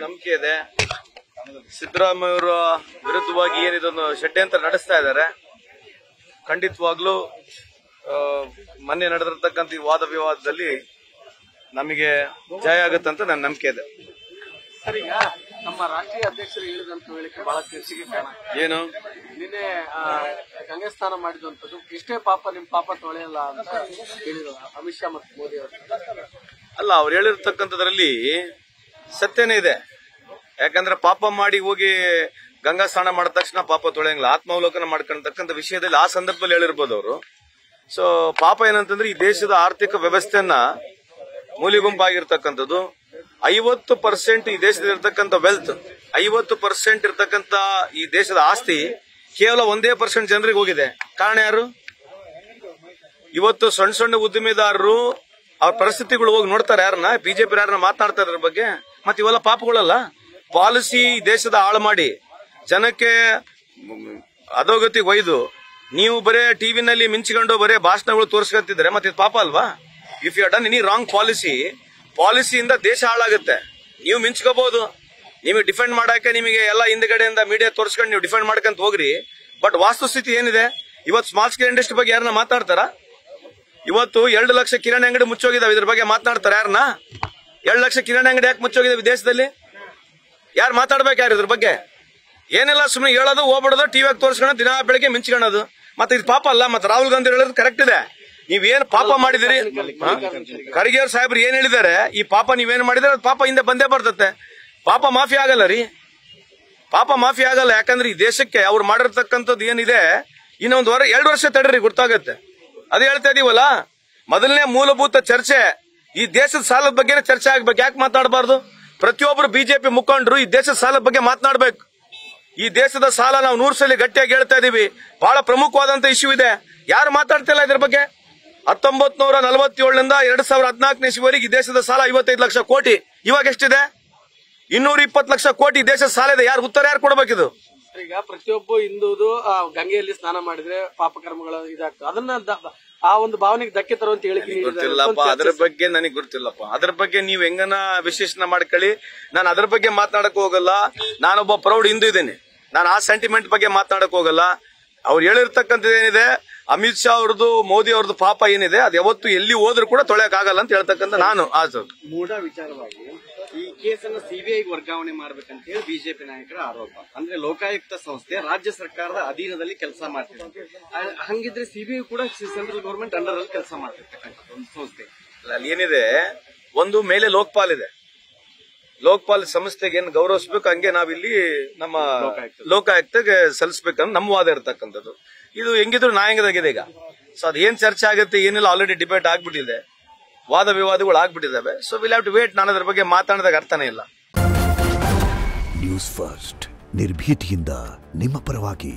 ನಂಬಿಕೆ ಇದೆ. ಸಿದ್ದರಾಮಯ್ಯ ಅವರ ವಿರುದ್ಧವಾಗಿ ಏನಿದೊಂದು ಷಡ್ಯಂತ್ರ ನಡೆಸ್ತಾ ಇದ್ದಾರೆ. ಖಂಡಿತವಾಗ್ಲೂ ಮೊನ್ನೆ ನಡೆದಿರ್ತಕ್ಕಂಥ ಈ ವಾದ ವಿವಾದದಲ್ಲಿ ನಮಗೆ ಜಯ ಆಗುತ್ತಂತ ನನ್ನ ನಂಬಿಕೆ ಇದೆ. ಸರ್, ಈಗ ನಮ್ಮ ರಾಷ್ಟ್ರೀಯ ಅಧ್ಯಕ್ಷರು ಹೇಳಿದಂತ ಹೇಳಿಕೆ ಬಹಳ ಚರ್ಚೆಗೆ ಕಾರಣ ಏನು, ನಿನ್ನೆ ಗಂಗೆ ಸ್ನಾನ ಮಾಡಿದಂಥದ್ದು ಇಷ್ಟೇ ಪಾಪ ನಿಮ್ ಪಾಪ ತೊಳೆಯಲ್ಲ ಅಂತ ಹೇಳಿದ್ರು ಅಮಿತ್ ಶಾ ಮತ್ತು ಮೋದಿ ಅವರು. ಅಲ್ಲ, ಅವ್ರು ಹೇಳಿರ್ತಕ್ಕಂಥದ್ರಲ್ಲಿ ಸತ್ಯನೇ ಇದೆ. ಯಾಕಂದ್ರೆ ಪಾಪ ಮಾಡಿ ಹೋಗಿ ಗಂಗಾ ಸ್ನಾನ ಮಾಡಿದ ತಕ್ಷಣ ಪಾಪ ತೊಳೆಯಂಗಿಲ್ಲ, ಆತ್ಮಾವಲೋಕನ ಮಾಡ್ಕೊಂಡತಕ್ಕಂಥ ವಿಷಯದಲ್ಲಿ ಆ ಸಂದರ್ಭದಲ್ಲಿ ಹೇಳಿರ್ಬೋದು ಅವರು. ಸೊ ಪಾಪ ಏನಂತಂದ್ರೆ ಈ ದೇಶದ ಆರ್ಥಿಕ ವ್ಯವಸ್ಥೆಯನ್ನ ಮೂಲಿಗುಂಪಾಗಿರ್ತಕ್ಕಂಥದ್ದು 50% ಈ ದೇಶದಲ್ಲಿರ್ತಕ್ಕಂಥ ವೆಲ್ತ್, 50% ಇರ್ತಕ್ಕಂಥ ಈ ದೇಶದ ಆಸ್ತಿ ಕೇವಲ 1% ಜನರಿಗೆ ಹೋಗಿದೆ. ಕಾರಣ ಯಾರು? ಇವತ್ತು ಸಣ್ಣ ಸಣ್ಣ ಉದ್ದಿಮೆದಾರರು ಅವ್ರ ಪರಿಸ್ಥಿತಿಗಳು ಹೋಗಿ ನೋಡ್ತಾರೆ. ಯಾರನ್ನ ಬಿಜೆಪಿ ಯಾರನ್ನ ಮಾತನಾಡ್ತಾರೆ ಅದ್ರ ಬಗ್ಗೆ. ಮತ್ತೆ ಇವೆಲ್ಲ ಪಾಪಗಳಲ್ಲ. ಪಾಲಿಸಿ ದೇಶದ ಹಾಳು ಮಾಡಿ ಜನಕ್ಕೆ ಅಧೋಗತಿ ಒಯ್ದು ನೀವು ಬರೇ ಟಿವಿನಲ್ಲಿ ಮಿಂಚಿಕೊಂಡು ಬರೇ ಭಾಷಣಗಳು ತೋರಿಸ್ಕೊತಿದ್ರೆ ಮತ್ತೆ ಇದು ಪಾಪ ಅಲ್ವಾ? If you done any wrong ಪಾಲಿಸಿಯಿಂದ ದೇಶ ಹಾಳಾಗುತ್ತೆ. ನೀವು ಮಿಂಚ್ಕೋಬಹುದು, ನಿಮಗೆ ಡಿಫೆಂಡ್ ಮಾಡಕ್ಕೆ ನಿಮಗೆ ಎಲ್ಲ ಹಿಂದ್ಗಡೆಯಿಂದ ಮೀಡಿಯಾ ತೋರಿಸ್ಕೊಂಡು ನೀವು ಡಿಫೆಂಡ್ ಮಾಡ್ಕೊಂತ ಹೋಗ್ರಿ. ಬಟ್ ವಾಸ್ತುಸ್ಥಿತಿ ಏನಿದೆ? ಇವತ್ತು ಸ್ಮಾಲ್ ಸ್ಕೇಲ್ ಇಂಡಸ್ಟ್ರಿ ಬಗ್ಗೆ ಯಾರನ್ನ ಮಾತಾಡ್ತಾರ? ಇವತ್ತು 2 ಲಕ್ಷ ಕಿರಾಣಿ ಅಂಗಡಿ ಮುಚ್ಚೋಗಿದಾವೆ. ಇದ್ರ ಬಗ್ಗೆ ಮಾತನಾಡ್ತಾರ ಯಾರನ್ನ? 2 ಲಕ್ಷ ಕಿರಾಣಿ ಅಂಗಡಿ ಯಾಕೆ ಮುಚ್ಚೋಗಿದಾವೆ ದೇಶದಲ್ಲಿ? ಯಾರು ಮಾತಾಡ್ಬೇಕು? ಯಾರು ಇದ್ರ ಬಗ್ಗೆ? ಏನೆಲ್ಲ ಸುಮ್ಮನೆ ಹೇಳೋದು, ಹೋಗ್ಬಿಡೋದು, ಟಿವಿಯಾಗ ತೋರಿಸ್ಕೊಂಡು ದಿನ ಬೆಳಗ್ಗೆ ಮಿಂಚ್ಕೊಳ್ಳೋದು. ಮತ್ತೆ ಇದು ಪಾಪ ಅಲ್ಲ. ಮತ್ತೆ ರಾಹುಲ್ ಗಾಂಧಿ ಹೇಳೋದು ಕರೆಕ್ಟ್ ಇದೆ. ನೀವೇನ್ ಪಾಪ ಮಾಡಿದಿರಿ? ಖರ್ಗೆ ಅವ್ರ ಸಾಹೇಬ್ರು ಏನ್ ಹೇಳಿದ್ದಾರೆ, ಈ ಪಾಪ ನೀವೇನ್ ಮಾಡಿದ್ರೆ ಅದು ಪಾಪ ಹಿಂದೆ ಬಂದೇ ಬರ್ತತೆ. ಪಾಪ ಮಾಫಿ ಆಗಲ್ಲ ರೀ, ಪಾಪ ಮಾಫಿ ಆಗಲ್ಲ. ಯಾಕಂದ್ರೆ ಈ ದೇಶಕ್ಕೆ ಅವ್ರು ಮಾಡಿರ್ತಕ್ಕಂಥದ್ದು ಏನಿದೆ, ಇನ್ನೊಂದು 2 ವರ್ಷ ತಡ್ರಿ ಗೊತ್ತಾಗತ್ತೆ. ಅದೇ ಹೇಳ್ತಾ ಇದೀವಲ್ಲ, ಮೊದಲನೇ ಮೂಲಭೂತ ಚರ್ಚೆ ಈ ದೇಶದ ಸಾಲದ ಬಗ್ಗೆ ಚರ್ಚೆ ಆಗ್ಬೇಕು. ಯಾಕೆ ಮಾತಾಡಬಾರ್ದು? ಪ್ರತಿಯೊಬ್ಬರು ಬಿಜೆಪಿ ಮುಖಂಡರು ಈ ದೇಶದ ಸಾಲದ ಬಗ್ಗೆ ಮಾತನಾಡಬೇಕು. ಈ ದೇಶದ ಸಾಲ ನಾವು 100 ಸಲ ಗಟ್ಟಿಯಾಗಿ ಹೇಳ್ತಾ ಇದೀವಿ. ಬಹಳ ಪ್ರಮುಖವಾದಂತ ಇಶ್ಯೂ ಇದೆ. ಯಾರು ಮಾತಾಡ್ತಿಲ್ಲ ಇದ್ರ ಬಗ್ಗೆ? 1947ನಿಂದ 2014ನೇ ಇಸ್ವಿವರೆಗೆ ಈ ದೇಶದ ಸಾಲ 55 ಲಕ್ಷ ಕೋಟಿ. ಇವಾಗ ಎಷ್ಟಿದೆ? 220 ಲಕ್ಷ ಕೋಟಿ ದೇಶದ ಸಾಲ ಇದೆ. ಯಾರು ಉತ್ತರ ಯಾರು ಕೊಡಬೇಕಿದು? ಈಗ ಪ್ರತಿಯೊಬ್ಬ ಹಿಂದೂದು ಗಂಗೆಯಲ್ಲಿ ಸ್ನಾನ ಮಾಡಿದ್ರೆ ಪಾಪ ಕರ್ಮಗಳು ಇದಾಗ್ತದೆ. ಅದನ್ನ ಆ ಒಂದು ಭಾವನೆಗೆ ಧಕ್ಕೆ ತರುವಂತ ಹೇಳಿಕೆ ಗೊತ್ತಿಲ್ಲಪ್ಪ. ಅದ್ರ ಬಗ್ಗೆ ನನಗೆ ಗೊತ್ತಿಲ್ಲಪ್ಪ. ಅದ್ರ ಬಗ್ಗೆ ನೀವ್ ಹೆಂಗನ ವಿಶ್ಲೇಷಣೆ ಮಾಡ್ಕೊಳ್ಳಿ. ನಾನು ಅದ್ರ ಬಗ್ಗೆ ಮಾತನಾಡಕ್ ಹೋಗಲ್ಲ. ನಾನೊಬ್ಬ ಪ್ರೌಢ ಹಿಂದೂ ಇದ್ದೇನೆ. ನಾನು ಆ ಸೆಂಟಿಮೆಂಟ್ ಬಗ್ಗೆ ಮಾತನಾಡಕ್ ಹೋಗಲ್ಲ. ಅವ್ರು ಹೇಳಿರ್ತಕ್ಕಂಥದ್ದು ಏನಿದೆ, ಅಮಿತ್ ಶಾ ಅವ್ರದ್ದು, ಮೋದಿ ಅವ್ರದ್ದು ಪಾಪ ಏನಿದೆ, ಅದು ಯಾವತ್ತು ಎಲ್ಲಿ ಹೋದ್ರೂ ಕೂಡ ತೊಳೆಯಕ್ ಆಗಲ್ಲ ಅಂತ ಹೇಳ್ತಕ್ಕಂಥ ನಾನು ಮೂಢ ವಿಚಾರವಾಗಿ ಈ ಕೇಸನ್ನ ಸಿಬಿಐ ವರ್ಗಾವಣೆ ಮಾಡ್ಬೇಕಂತ ಹೇಳಿ ಬಿಜೆಪಿ ನಾಯಕರ ಆರೋಪ. ಅಂದ್ರೆ ಲೋಕಾಯುಕ್ತ ಸಂಸ್ಥೆ ರಾಜ್ಯ ಸರ್ಕಾರದ ಅಧೀನದಲ್ಲಿ ಕೆಲಸ ಮಾಡ್ತಿದೆ. ಹಂಗಿದ್ರೆ ಸಿಬಿಐ ಕೂಡ ಸೆಂಟ್ರಲ್ ಗವರ್ಮೆಂಟ್ ಅಂಡರ್ ಅಲ್ಲಿ ಕೆಲಸ ಮಾಡ್ತಿರ್ತಕ್ಕಂಥ ಒಂದು ಸಂಸ್ಥೆ. ಅಲ್ಲಿ ಏನಿದೆ, ಒಂದು ಮೇಲೆ ಲೋಕಪಾಲ್ ಇದೆ. ಲೋಕಪಾಲ್ ಸಂಸ್ಥೆಗೆ ಏನ್ ಗೌರವಿಸಬೇಕು, ಹಂಗೆ ನಾವಿಲ್ಲಿ ನಮ್ಮ ಲೋಕಾಯುಕ್ತಗೆ ಸಲ್ಲಿಸಬೇಕಂತ ನಮ್ಮ ವಾದ ಇರತಕ್ಕಂಥದ್ದು. ಇದು ಹೆಂಗಿದ್ರು ನ್ಯಾಯಾಂಗದಾಗಿದೆ ಈಗ. ಸೊ ಅದ್ ಏನ್ ಚರ್ಚೆ ಆಗುತ್ತೆ ಏನಿಲ್ಲ, ಆಲ್ರೆಡಿ ಡಿಬೇಟ್ ಆಗ್ಬಿಟ್ಟಿದೆ, ವಾದ ವಿವಾದಗಳು ಆಗ್ಬಿಟ್ಟಿದ್ದಾವೆ. So will have to wait. ನಾನು ಅದ್ರ ಬಗ್ಗೆ ಮಾತಾಡಿದಾಗ ಅರ್ಥನೇ ಇಲ್ಲ. ನ್ಯೂಸ್ ಫಸ್ಟ್, ನಿರ್ಭೀತಿಯಿಂದ ನಿಮ್ಮ ಪರವಾಗಿ.